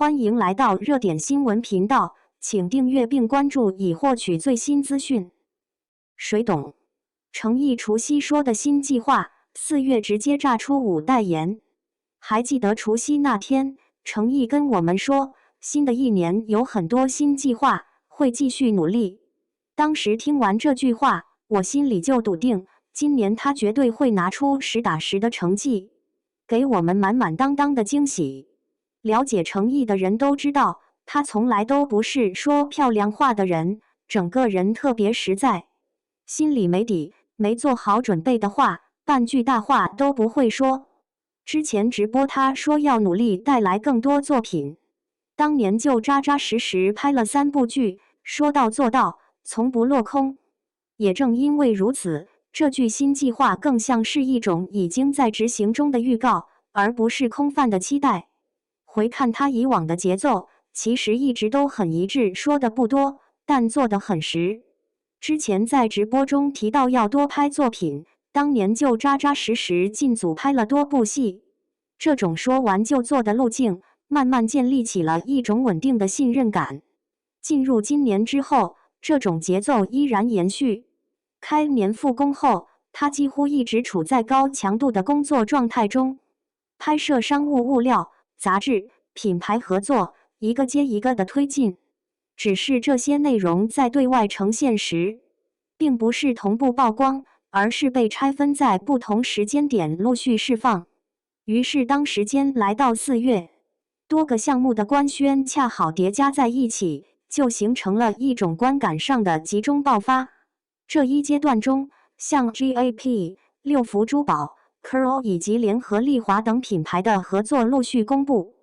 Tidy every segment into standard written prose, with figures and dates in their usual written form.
欢迎来到热点新闻频道，请订阅并关注以获取最新资讯。谁懂？诚意除夕说的新计划，4月直接炸出5代言。还记得除夕那天，诚意跟我们说，新的一年有很多新计划，会继续努力。当时听完这句话，我心里就笃定，今年他绝对会拿出实打实的成绩，给我们满满当当的惊喜。了解诚意的人都知道，他从来都不是说漂亮话的人，整个人特别实在。心里没底，没做好准备的话，半句大话都不会说。之前直播他说要努力带来更多作品，当年就扎扎实实拍了3部剧，说到做到，从不落空。也正因为如此，这句新计划更像是一种已经在执行中的预告，而不是空泛的期待。回看他以往的节奏，其实一直都很一致，说的不多，但做得很实。之前在直播中提到要多拍作品，当年就扎扎实实进组拍了多部戏。这种说完就做的路径，慢慢建立起了一种稳定的信任感。进入今年之后，这种节奏依然延续。开年复工后，他几乎一直处在高强度的工作状态中，拍摄商务物料、杂志、品牌合作，一个接一个的推进。只是这些内容在对外呈现时，并不是同步曝光，而是被拆分在不同时间点陆续释放。于是当时间来到4月，多个项目的官宣恰好叠加在一起，就形成了一种观感上的集中爆发。这一阶段中，像 GAP、六福珠宝、Curl 以及联合利华等品牌的合作陆续公布，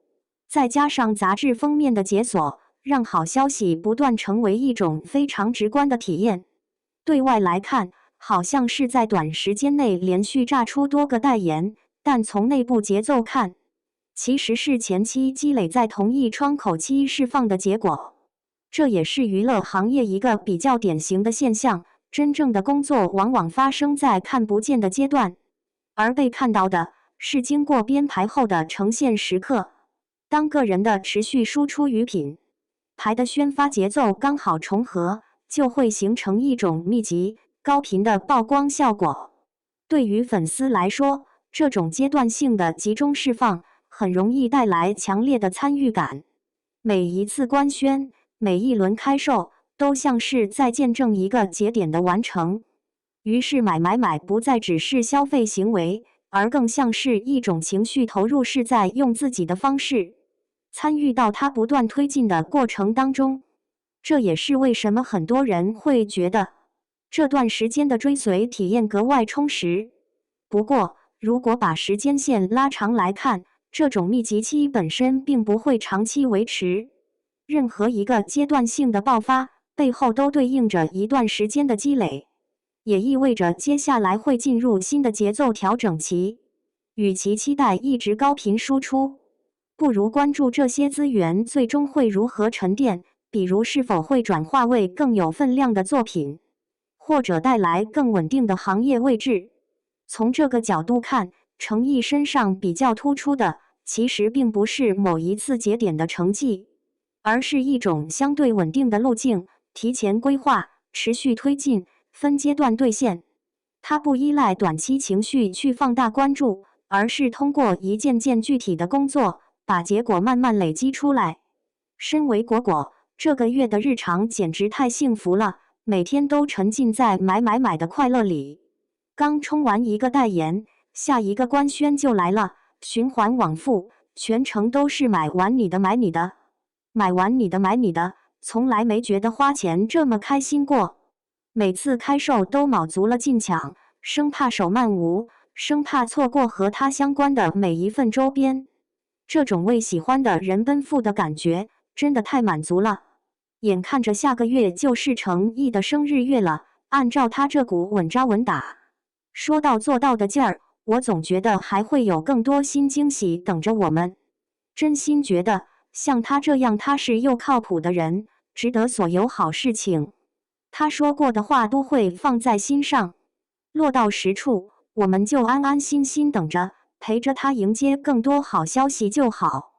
再加上杂志封面的解锁，让好消息不断成为一种非常直观的体验。对外来看，好像是在短时间内连续炸出多个代言，但从内部节奏看，其实是前期积累在同一窗口期释放的结果。这也是娱乐行业一个比较典型的现象，真正的工作往往发生在看不见的阶段，而被看到的是经过编排后的呈现时刻。当个人的持续输出与品牌的宣发节奏刚好重合，就会形成一种密集、高频的曝光效果。对于粉丝来说，这种阶段性的集中释放很容易带来强烈的参与感。每一次官宣，每一轮开售，都像是在见证一个节点的完成。于是买不再只是消费行为，而更像是一种情绪投入，是在用自己的方式参与到它不断推进的过程当中。这也是为什么很多人会觉得这段时间的追随体验格外充实。不过，如果把时间线拉长来看，这种密集期本身并不会长期维持。任何一个阶段性的爆发，背后都对应着一段时间的积累，也意味着接下来会进入新的节奏调整期。与其期待一直高频输出，不如关注这些资源最终会如何沉淀，比如是否会转化为更有分量的作品，或者带来更稳定的行业位置。从这个角度看，诚意身上比较突出的，其实并不是某一次节点的成绩，而是一种相对稳定的路径，提前规划，持续推进，分阶段兑现。它不依赖短期情绪去放大关注，而是通过一件件具体的工作，把结果慢慢累积出来。身为果果，这个月的日常简直太幸福了，每天都沉浸在买的快乐里。刚冲完一个代言，下一个官宣就来了，循环往复，全程都是买完你的买你的，买完你的买你的，从来没觉得花钱这么开心过。每次开售都卯足了劲抢，生怕手慢无，生怕错过和它相关的每一份周边。这种为喜欢的人奔赴的感觉，真的太满足了。眼看着下个月就是诚意的生日月了，按照他这股稳扎稳打、说到做到的劲儿，我总觉得还会有更多新惊喜等着我们。真心觉得，像他这样踏实又靠谱的人，值得所有好事情。他说过的话都会放在心上，落到实处，我们就安安心心等着，陪着他迎接更多好消息就好。